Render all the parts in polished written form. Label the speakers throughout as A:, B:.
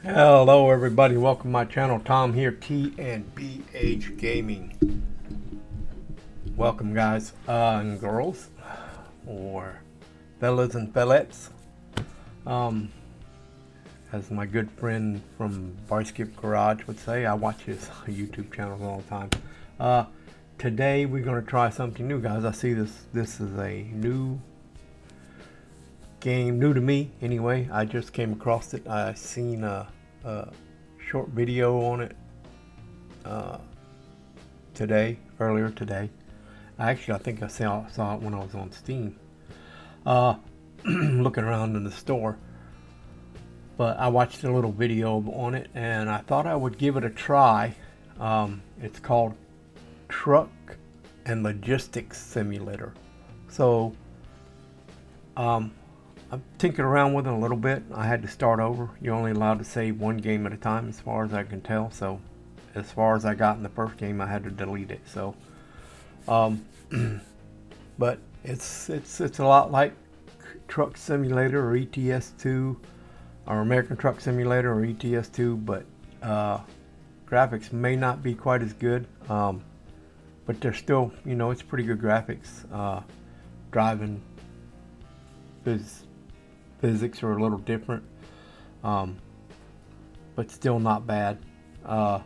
A: Hello everybody, welcome to my channel. Tom here, T&BH Gaming. Welcome guys and girls, or fellas and fellettes. As my good friend from Barskip Garage would say, I watch his YouTube channels all the time. Today we're going to try something new, guys. I see this is a new game, new to me anyway. I just came across it. I seen a short video on it earlier today. I think I saw it when I was on Steam, looking around in the store. But I watched a little video on it and I thought I would give it a try. It's called Truck and Logistics Simulator. So I'm tinkering around with it a little bit. I had to start over. You're only allowed to save one game at a time as far as I can tell. So as far as I got in the first game, I had to delete it. So but it's a lot like Truck Simulator or ETS2 or American Truck Simulator or ETS2, but graphics may not be quite as good, but they're still, it's pretty good graphics. Driving physics are a little different, but still not bad. But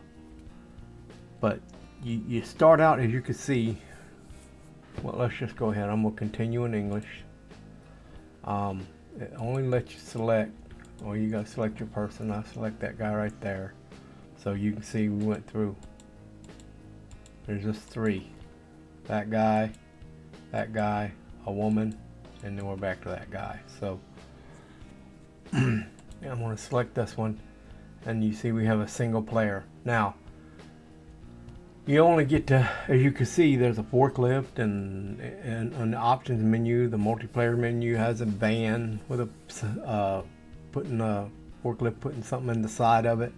A: you start out, as you can see. Well, let's just go ahead. I'm going to continue in English. It only lets you select, or you got to select your person. I select that guy right there. So you can see we went through. There's just three. That guy, a woman, and then we're back to that guy. So I'm going to select this one, and you see we have a single player. Now, you only get to, as you can see, there's a forklift, and on the options menu, the multiplayer menu has a van with a putting a forklift, putting something in the side of it,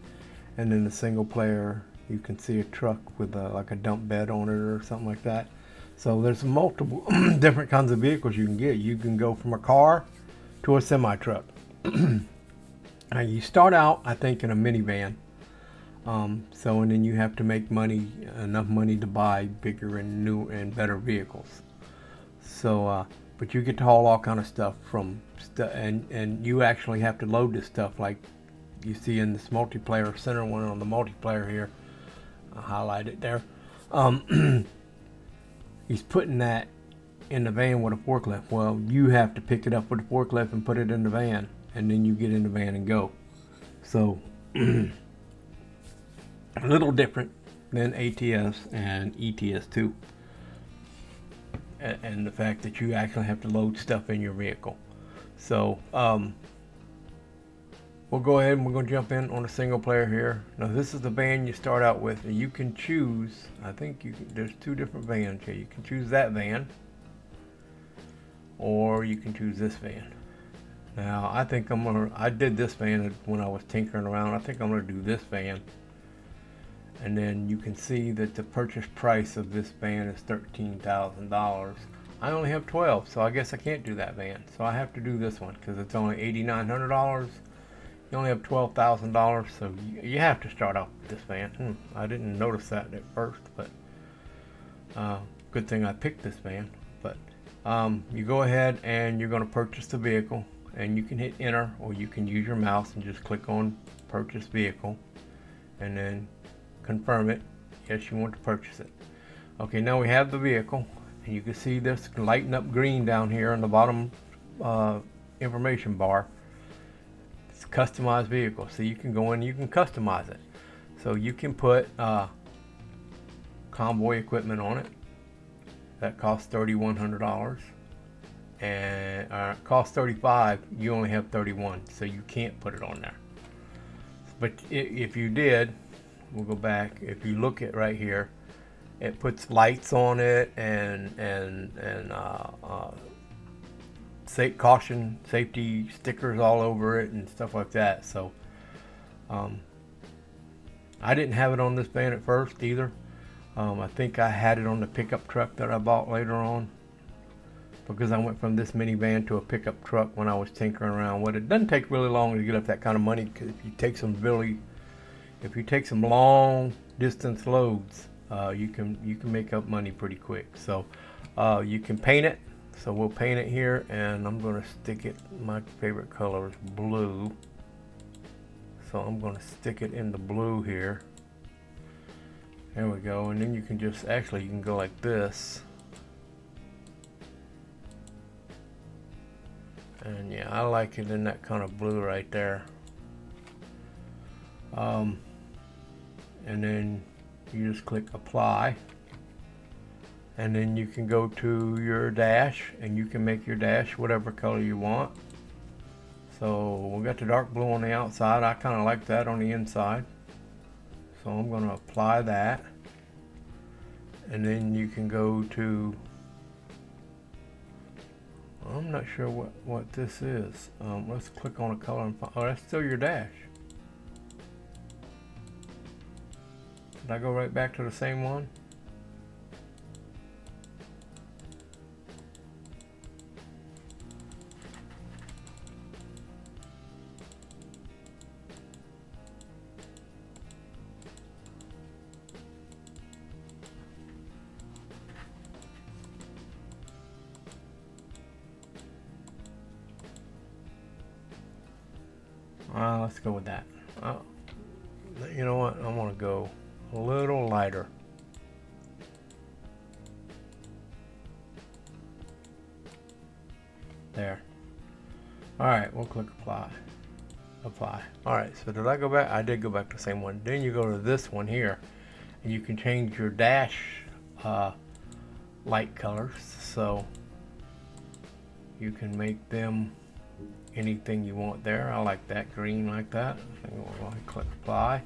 A: and then the single player, you can see a truck with like a dump bed on it or something like that. So there's multiple different kinds of vehicles you can get. You can go from a car to a semi truck. Now you start out, I think, in a minivan. And then you have to make enough money to buy bigger and new and better vehicles. So, but you get to haul all kind of stuff and you actually have to load this stuff, like you see in this multiplayer center one on the multiplayer here. I'll highlight it there. He's putting that in the van with a forklift. Well, you have to pick it up with a forklift and put it in the van, and then you get in the van and go. So a little different than ATS and ETS2, and the fact that you actually have to load stuff in your vehicle. So we'll go ahead and we're going to jump in on a single player here. Now this is the van you start out with, and you can choose, I think there's two different vans here. You can choose that van, or you can choose this van. Now I think I did this van when I was tinkering around. I think I'm going to do this van. And then you can see that the purchase price of this van is $13,000. I only have 12, so I guess I can't do that van. So I have to do this one because it's only $8,900. You only have $12,000, so you have to start off with this van. I didn't notice that at first, but good thing I picked this van. But you go ahead and you're going to purchase the vehicle, and you can hit enter, or you can use your mouse and just click on purchase vehicle, and then confirm it. Yes, you want to purchase it. Okay, now we have the vehicle, and you can see this lighting up green down here on the bottom information bar. It's a customized vehicle, so you can go in and you can customize it. So you can put convoy equipment on it. That costs $3,100, and it costs $35. You only have $31, so you can't put it on there. But if you did, we'll go back. If you look at right here, it puts lights on it and caution safety stickers all over it and stuff like that. So I didn't have it on this van at first either. I think I had it on the pickup truck that I bought later on. because I went from this minivan to a pickup truck when I was tinkering around with it. It doesn't take really long to get up that kind of money, because if you take some long distance loads, you can make up money pretty quick. So you can paint it. So we'll paint it here, and I'm going to stick it. My favorite color is blue, so I'm going to stick it in the blue here. There we go. And then you can just, actually you can go like this. And yeah, I like it in that kind of blue right there. And then you just click apply, and then you can go to your dash, and you can make your dash whatever color you want. So we got the dark blue on the outside. I kind of like that on the inside, so I'm going to apply that. And then you can go to, I'm not sure what this is. Let's click on a color and find, oh, that's still your dash. Did I go right back to the same one? Let's go with that. You know what? I'm gonna go a little lighter. There. Alright, we'll click apply. Apply. Alright, so did I go back? I did go back to the same one. Then you go to this one here, and you can change your dash light colors. So you can make them anything you want there. I like that green like that. I'll click apply.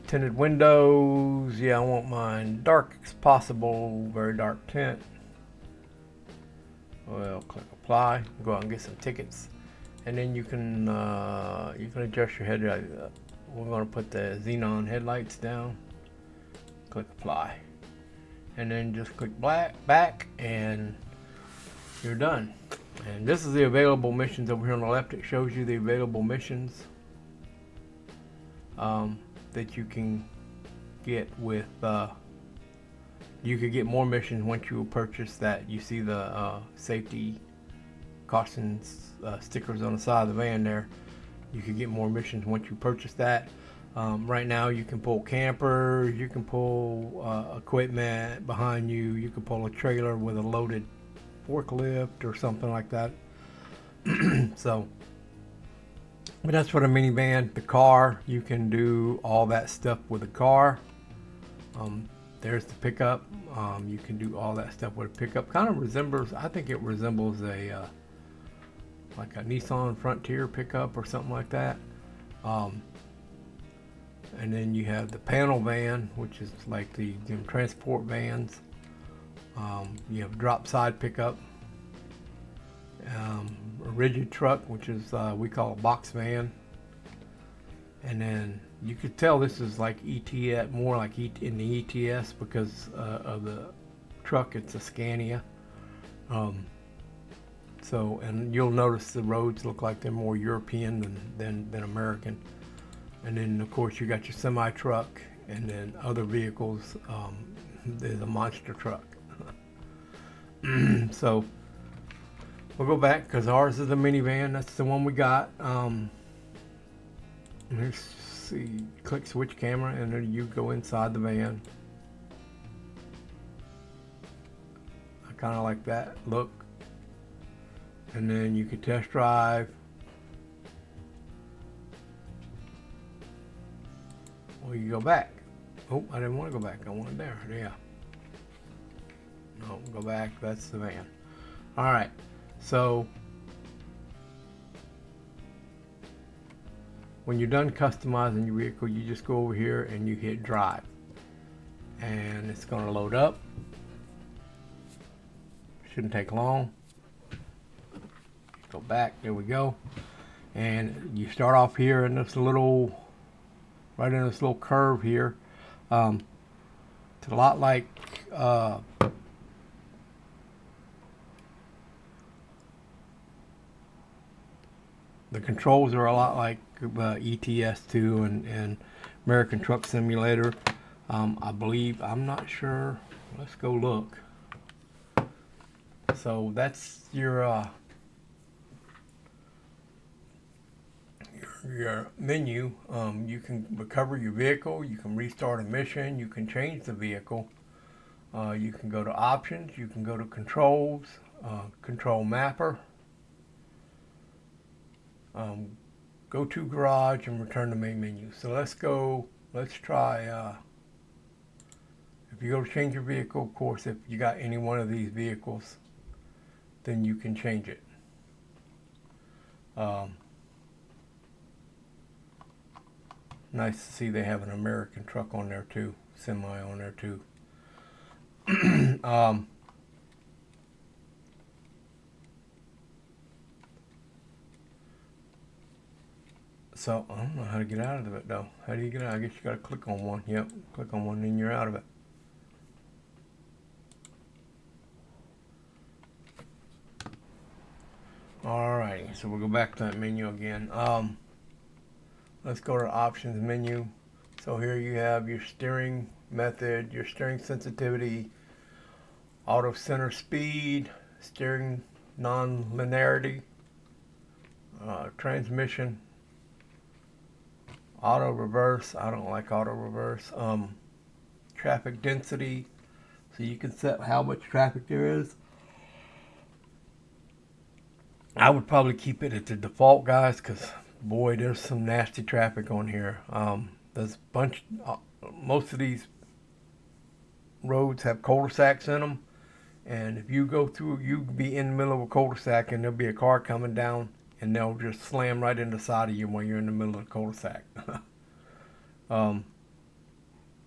A: Tinted windows, yeah, I want mine dark as possible, very dark tint. Well, click apply. Go out and get some tickets, and then you can adjust your headlight. We're going to put the xenon headlights down. Click apply, and then just click back, and you're done. And this is the available missions over here on the left. It shows you the available missions that you can get with, you could get more missions once you purchase that. You see the safety cautions stickers on the side of the van there. You could get more missions once you purchase that. Right now you can pull campers, you can pull equipment behind you, you can pull a trailer with a loaded forklift or something like that. So, but that's for the minivan. The car, you can do all that stuff with the car. There's the pickup. You can do all that stuff with a pickup. Kind of resembles, I think it resembles a like a Nissan Frontier pickup or something like that. And then you have the panel van, which is like the transport vans. You have drop side pickup, a rigid truck, which is we call a box van, and then you could tell this is like ETS, more like in the ETS because of the truck. It's a Scania. So, and you'll notice the roads look like they're more European than American. And then of course you got your semi truck, and then other vehicles. There's a monster truck. So we'll go back because ours is a minivan. That's the one we got. Let's see. Click switch camera, and then you go inside the van. I kind of like that look. And then you can test drive. Or you go back. Oh, I didn't want to go back. I wanted there. Yeah. No, go back. That's the van. All right. So when you're done customizing your vehicle, you just go over here and you hit drive, and it's going to load up. Shouldn't take long. Go back. There we go. And you start off here in this little, right in this little curve here. It's a lot like the controls are a lot like ETS2 and American Truck Simulator. I believe, I'm not sure. Let's go look. So that's your menu. You can recover your vehicle, you can restart a mission, you can change the vehicle, you can go to options, you can go to controls, control mapper, go to garage and return to main menu. So let's try, if you go to change your vehicle, of course, if you got any one of these vehicles, then you can change it. Nice to see they have an American truck on there too, semi on there too. So I don't know how to get out of it though. How do you get out? I guess you gotta click on one. Yep, click on one and you're out of it. Alrighty, so we'll go back to that menu again. Let's go to the options menu. So here you have your steering method, your steering sensitivity, auto center speed, steering non-linearity, transmission, auto reverse. I don't like auto reverse. Traffic density, so you can set how much traffic there is. I would probably keep it at the default, guys, because boy, there's some nasty traffic on here. There's a bunch. Most of these roads have cul-de-sacs in them, and if you go through, you can be in the middle of a cul-de-sac, and there'll be a car coming down, and they'll just slam right in the side of you when you're in the middle of the cul-de-sac.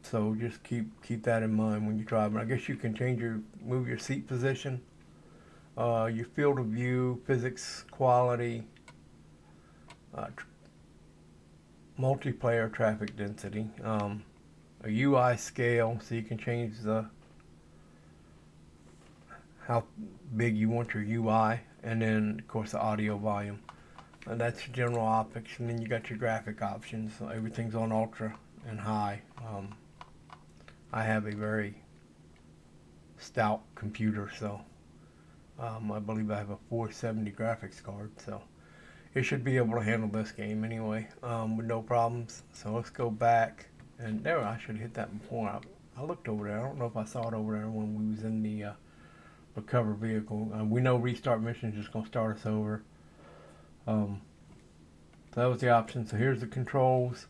A: So just keep that in mind when you're driving. I guess you can move your seat position, your field of view, physics, quality, multiplayer traffic density, a UI scale, so you can change how big you want your UI, and then of course the audio volume. And that's your general optics, and then you got your graphic options. So everything's on ultra and high. I have a very stout computer, so I believe I have a 470 graphics card, so it should be able to handle this game anyway, with no problems. So let's go back, and there, I should have hit that before. I looked over there. I don't know if I saw it over there when we was in the recover vehicle. We know restart mission is just going to start us over. So that was the option. So here's the controls.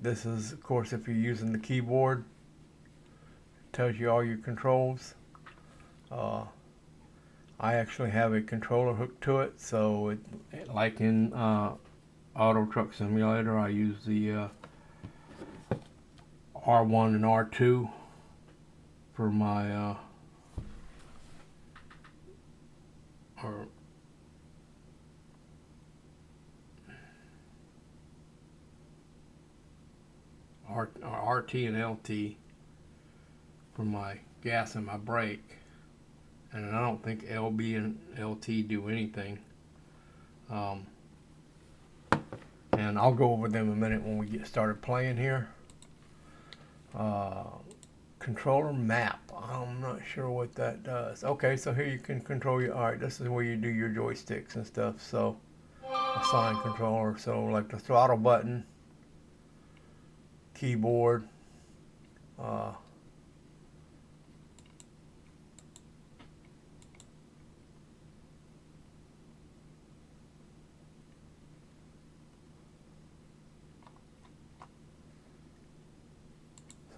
A: This is, of course, if you're using the keyboard, it tells you all your controls. I actually have a controller hooked to it, so like in Auto Truck Simulator, I use the R1 and R2 for my RT and LT for my gas and my brake, and I don't think LB and LT do anything. And I'll go over them in a minute when we get started playing here. Controller map, I'm not sure what that does. Okay, so here you can control your, alright, this is where you do your joysticks and stuff. So assign controller, so like the throttle button, keyboard, so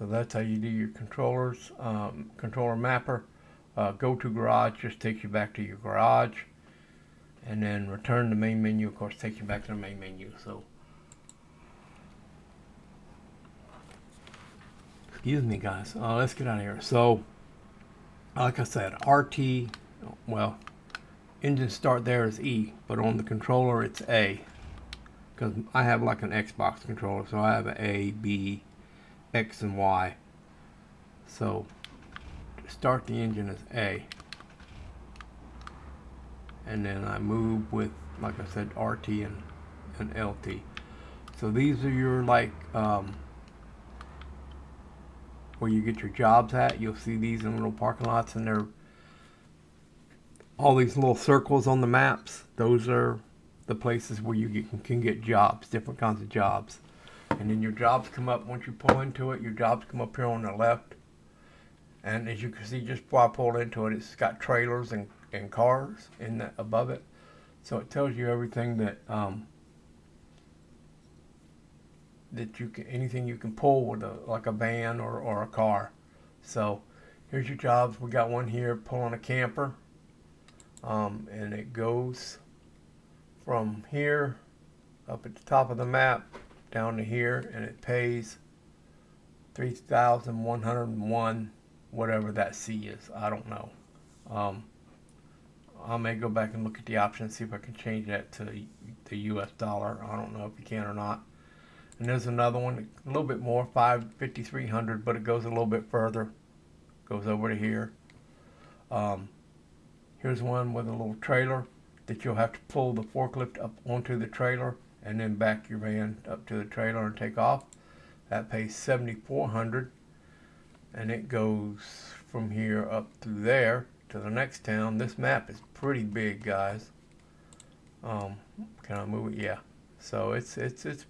A: that's how you do your controllers. Controller mapper, go to garage just takes you back to your garage, and then return to main menu, of course, takes you back to the main menu. So excuse me, guys. Let's get out of here. So like I said, RT, well, engine start there is E, but on the controller it's A, because I have like an Xbox controller, so I have an A, B, X, and Y. So just start the engine as A. And then I move with, like I said, RT and LT. So these are your like where you get your jobs at. You'll see these in little parking lots, and they're all these little circles on the maps. Those are the places where you can get jobs, different kinds of jobs. And then your jobs come up once you pull into it. Your jobs come up here on the left. And as you can see, just before I pulled into it, it's got trailers and cars in that above it. So it tells you everything that that you can, anything you can pull with like a van or a car. So here's your jobs. We got one here pulling a camper, and it goes from here up at the top of the map down to here, and it pays 3,101, whatever that C is. I don't know. I may go back and look at the options, see if I can change that to the US dollar. I don't know if you can or not. And there's another one, a little bit more, 5,300, but it goes a little bit further. Goes over to here. Here's one with a little trailer that you'll have to pull the forklift up onto the trailer and then back your van up to the trailer and take off. That pays 7,400, and it goes from here up through there to the next town. This map is pretty big, guys. Can I move it? Yeah. So it's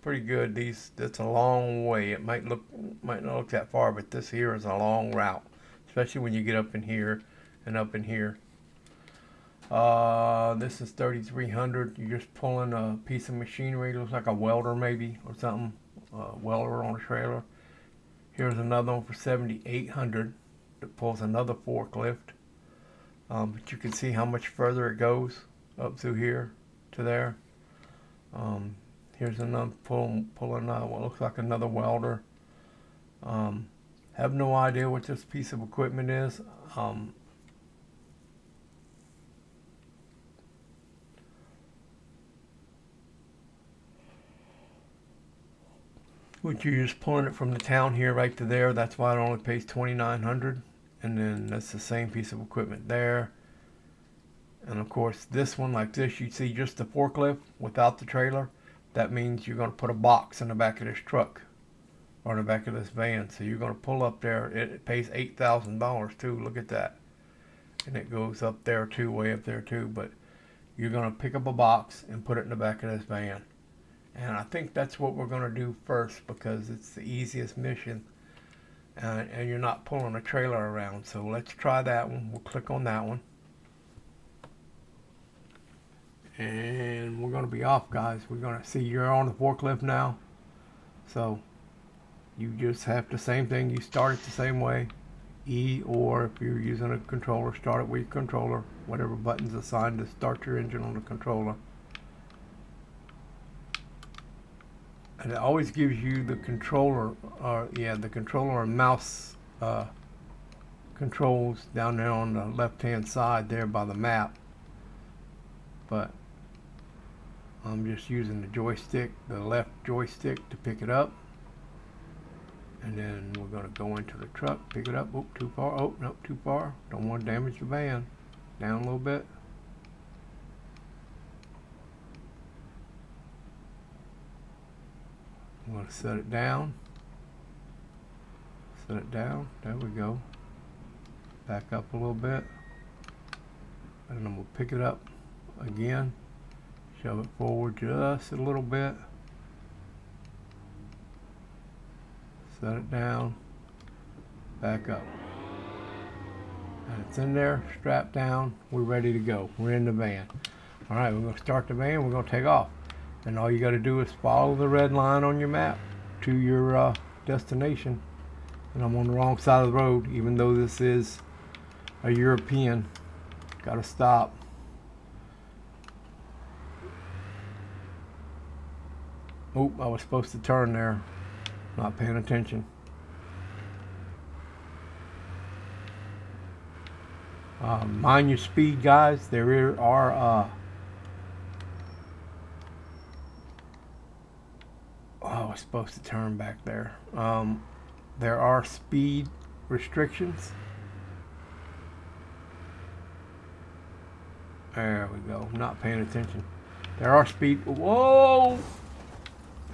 A: pretty good. That's a long way. It might not look that far, but this here is a long route, especially when you get up in here and up in here. This is 3,300. You're just pulling a piece of machinery. It looks like a welder maybe or something. Welder on a trailer. Here's another one for 7,800 that pulls another forklift. But you can see how much further it goes up through here to there. Here's another pulling what looks like another welder. Have no idea what this piece of equipment is. Which you're just pulling it from the town here right to there. That's why it only pays 2,900. And then that's the same piece of equipment there. And of course this one, like this, you see just the forklift without the trailer. That means you're going to put a box in the back of this truck or in the back of this van. So you're going to pull up there. It pays $8,000 too. Look at that. And it goes up there too, way up there too. But you're going to pick up a box and put it in the back of this van. And I think that's what we're going to do first, because it's the easiest mission. And you're not pulling a trailer around. So let's try that one. We'll click on that one. And we're going to be off, guys. We're going to see you're on the forklift now. So you just have the same thing. You start it the same way. E, or if you're using a controller, start it with your controller. Whatever button's assigned to start your engine on the controller. And it always gives you the controller, the controller and mouse controls down there on the left-hand side there by the map. But I'm just using the joystick, the left joystick, to pick it up. And then we're going to go into the truck, pick it up. Oh, too far. Oh, no, too far. Don't want to damage the van. Down a little bit. I'm going to set it down. Set it down. There we go. Back up a little bit. And then we'll pick it up again. Shove it forward just a little bit. Set it down. Back up. And it's in there, strapped down. We're ready to go. We're in the van. Alright, we're going to start the van. We're going to take off. And all you got to do is follow the red line on your map to your destination. And I'm on the wrong side of the road, even though this is a European. Got to stop. Oh, I was supposed to turn there. Not paying attention. Mind your speed, guys. There are I was supposed to turn back there. There are speed restrictions. There we go. Not paying attention. There are speed. Whoa!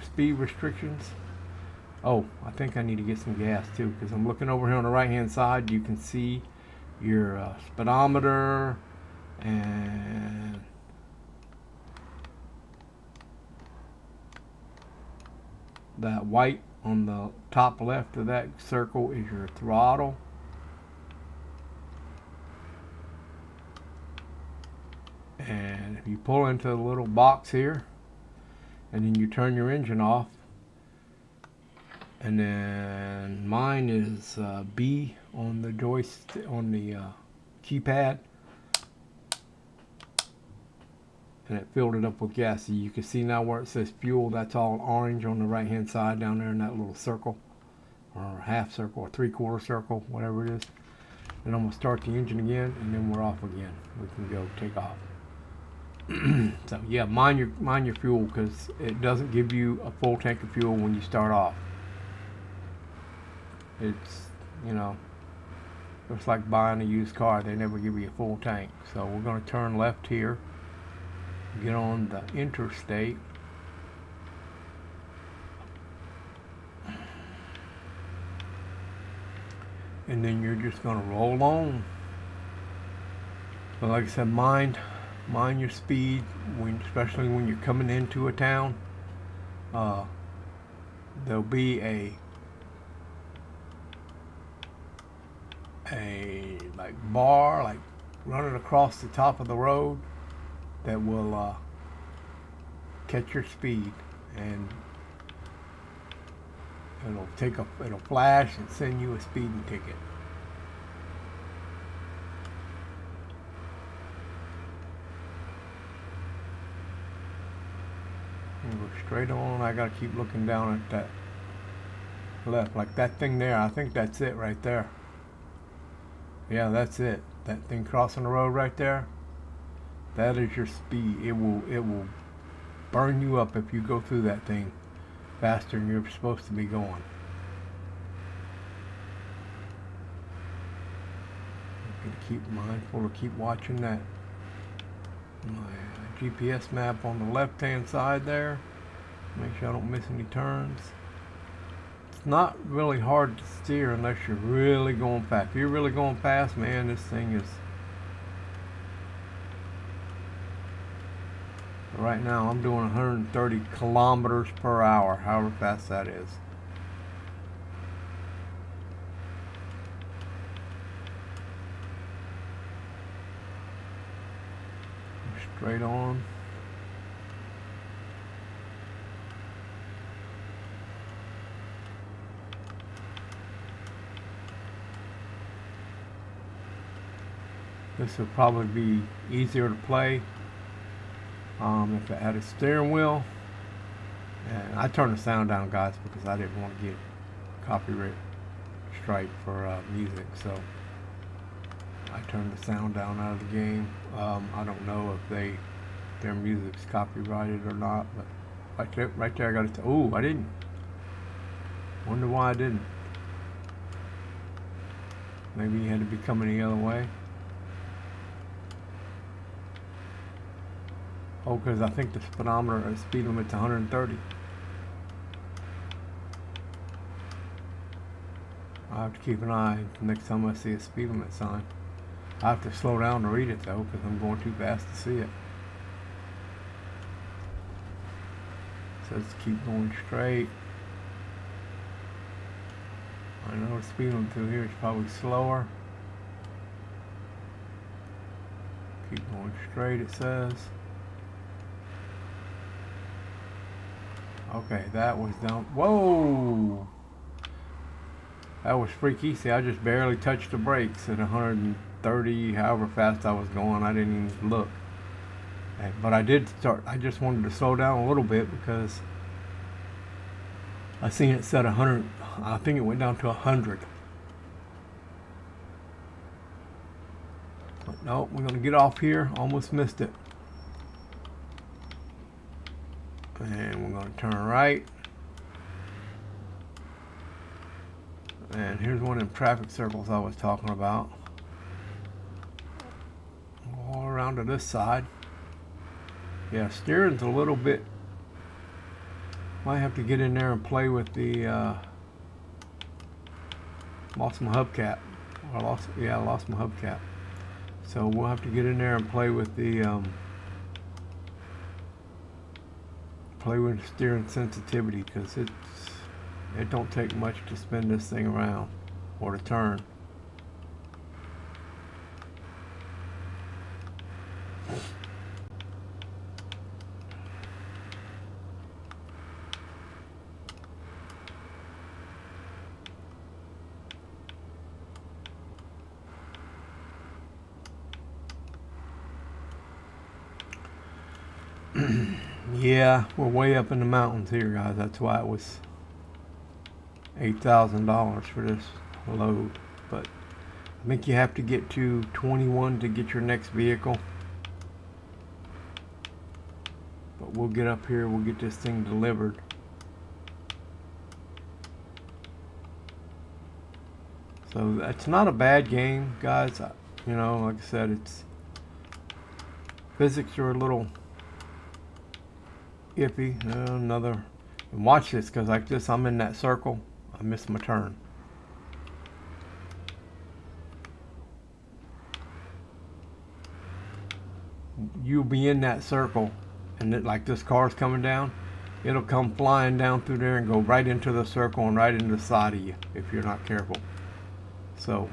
A: Speed restrictions. Oh, I think I need to get some gas too, because I'm looking over here on the right hand side. You can see your speedometer and that white on the top left of that circle is your throttle. And if you pull into the little box here and then you turn your engine off, and then mine is B on the joystick, on the keypad, and it filled it up with gas. So you can see now where it says fuel, that's all orange on the right hand side down there in that little circle, or half circle, or 3/4 circle, whatever it is. And I'm going to start the engine again, and then we're off again. We can go take off. So yeah, mind your fuel, because it doesn't give you a full tank of fuel when you start off. It's, you know, it's like buying a used car. They never give you a full tank. So we're going to turn left here, get on the interstate, and then you're just going to roll on. But like I said, mind your speed, especially when you're coming into a town. There'll be a like bar, like running across the top of the road, that will catch your speed, and it'll flash and send you a speeding ticket. And go straight on. I gotta keep looking down at that left, like that thing there. I think that's it right there. Yeah, that's it. That thing crossing the road right there, that is your speed. It will burn you up if you go through that thing faster than you're supposed to be going. I'm gonna keep mindful to keep watching that, my GPS map on the left hand side there. Make sure I don't miss any turns. It's not really hard to steer unless you're really going fast. If you're really going fast, man, this thing is... Right now I'm doing 130 kilometers per hour, however fast that is. Straight on. This will probably be easier to play if it had a steering wheel. And I turned the sound down, guys, because I didn't want to get copyright strike for music, so I turned the sound down out of the game. I don't know if their music's copyrighted or not, but right there I got it. Oh, I didn't. Wonder why I didn't. Maybe you had to be coming the other way. Oh, because I think the speedometer or speed limit's 130. I have to keep an eye next time I see a speed limit sign. I have to slow down to read it though, because I'm going too fast to see it. It says keep going straight. I know the speed limit through here is probably slower. Keep going straight, it says. Okay, that was down. Whoa! That was freaky. See, I just barely touched the brakes at 130, however fast I was going. I didn't even look. But I did start. I just wanted to slow down a little bit because I seen it set 100. I think it went down to 100. But no, we're gonna get off here. Almost missed it. And we're going to turn right. And here's one of them traffic circles I was talking about. all around to this side. Yeah, steering's a little bit, might have to get in there and play with the lost my hubcap. I lost my hubcap. So we'll have to get in there and play with the steering sensitivity, because it don't take much to spin this thing around or to turn. Yeah, we're way up in the mountains here, guys. That's why it was $8,000 for this load. But I think you have to get to 21 to get your next vehicle. But we'll get up here, we'll get this thing delivered. So that's not a bad game, guys. You know, like I said, it's physics are a little iffy. Another, and watch this, because like this, I'm in that circle. I missed my turn. You'll be in that circle, and like this car's coming down, it'll come flying down through there and go right into the circle and right into the side of you if you're not careful. So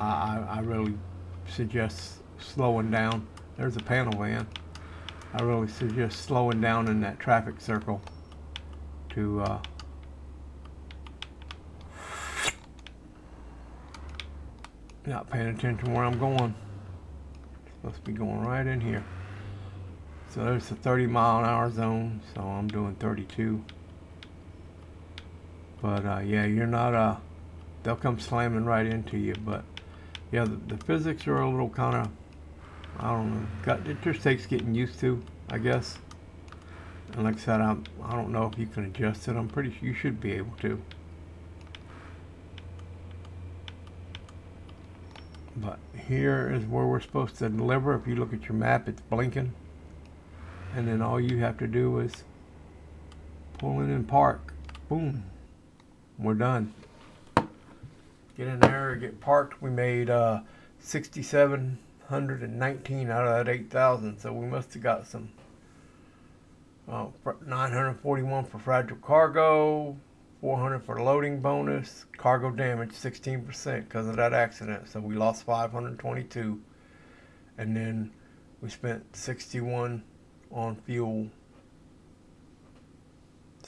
A: I really suggest slowing down. There's a panel van. I really suggest slowing down in that traffic circle to not paying attention where I'm going. Supposed to be going right in here. So there's a 30-mile-an-hour zone, so I'm doing 32. But yeah, you're not they'll come slamming right into you. But yeah, the physics are a little kind of, I don't know, it just takes getting used to, I guess. And like I said, I don't know if you can adjust it. I'm pretty sure you should be able to. But here is where we're supposed to deliver. If you look at your map, it's blinking. And then all you have to do is pull in and park. Boom. We're done. Get in there, get parked. We made 6,719 out of that 8,000. So we must have got some 941 for fragile cargo, 400 for the loading bonus, cargo damage 16% because of that accident. So we lost 522, and then we spent 61 on fuel.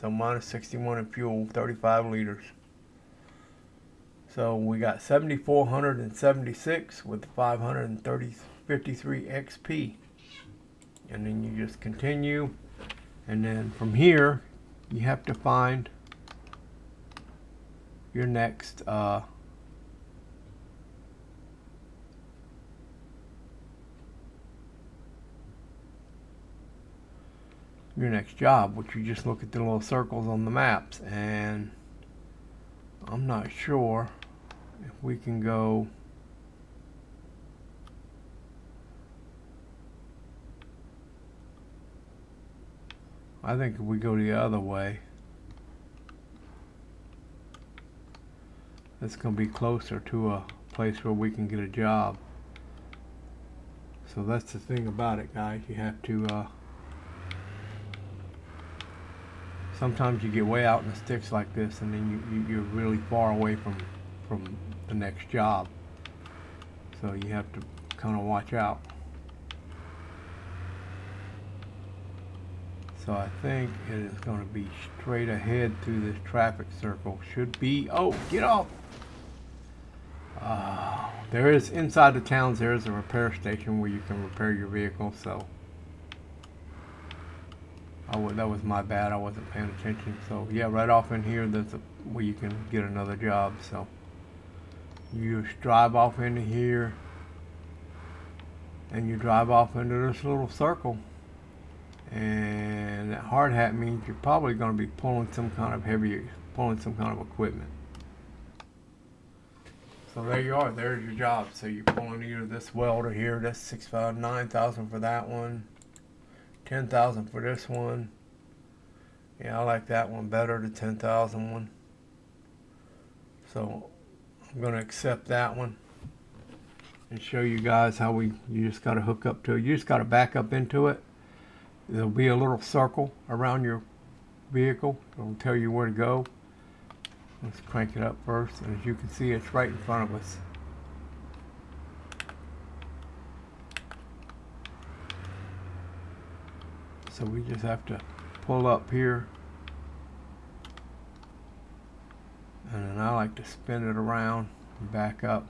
A: So minus 61 in fuel, 35 liters. So we got 7,476 with 553 XP. And then you just continue. And then from here, you have to find your next job, which you just look at the little circles on the maps. And I'm not sure if we can go I think if we go the other way, it's going to be closer to a place where we can get a job. So that's the thing about it, guys. You have to sometimes you get way out in the sticks like this, and then you're really far away from the next job. So you have to kind of watch out. So I think it is going to be straight ahead through this traffic circle. Should be, oh, get off! There is, inside the towns, there is a repair station where you can repair your vehicle, so that was my bad. I wasn't paying attention. So yeah, right off in here, there's where you can get another job. So you just drive off into here, and you drive off into this little circle. And that hard hat means you're probably going to be pulling some kind of equipment. So there you are. There's your job. So you're pulling either this welder here. That's 6,500, 9,000 for that one. 10,000 for this one. Yeah, I like that one better, the 10,000 one. So I'm going to accept that one and show you guys how you just got to hook up to it. You just got to back up into it. There'll be a little circle around your vehicle. It'll tell you where to go. Let's crank it up first. And as you can see, it's right in front of us. So we just have to pull up here. And then I like to spin it around and back up.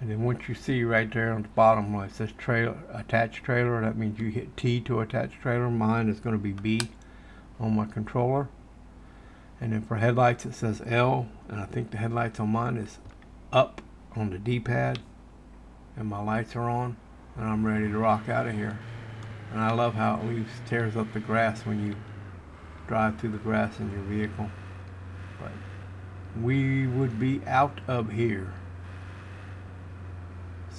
A: And then once you see right there on the bottom where it says trailer, attached trailer, that means you hit T to attach trailer. Mine is going to be B on my controller. And then for headlights it says L, and I think the headlights on mine is up on the D-pad. And my lights are on, and I'm ready to rock out of here. And I love how it leaves, tears up the grass when you drive through the grass in your vehicle. But we would be out of here.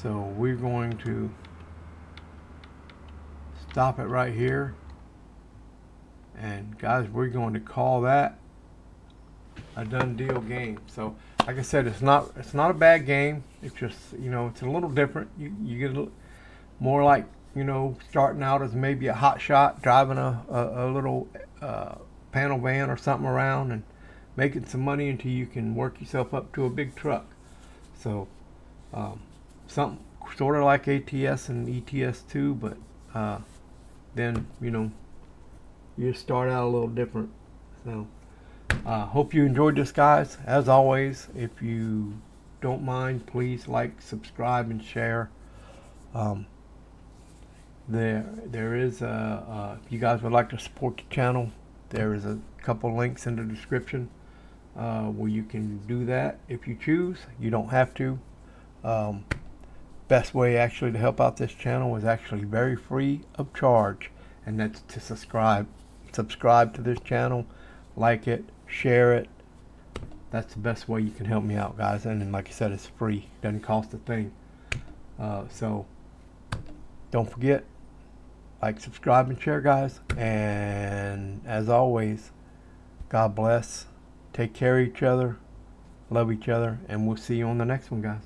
A: So we're going to stop it right here. And guys, we're going to call that a done deal game. So like I said, it's not a bad game. It's just, you know, it's a little different. You get a little more like, you know, starting out as maybe a hot shot, driving a little panel van or something around and making some money until you can work yourself up to a big truck. So something sort of like ATS and ETS2, but then, you know, you start out a little different. So hope you enjoyed this, guys. As always, if you don't mind, please like, subscribe, and share. There is if you guys would like to support the channel, there is a couple links in the description where you can do that if you choose. You don't have to. Best way actually to help out this channel is actually very free of charge, and that's to subscribe to this channel, like it, share it. That's the best way you can help me out, guys. And then, like I said, it's free, doesn't cost a thing. So don't forget, like, subscribe, and share, guys. And as always, God bless, take care of each other, love each other, and we'll see you on the next one, guys.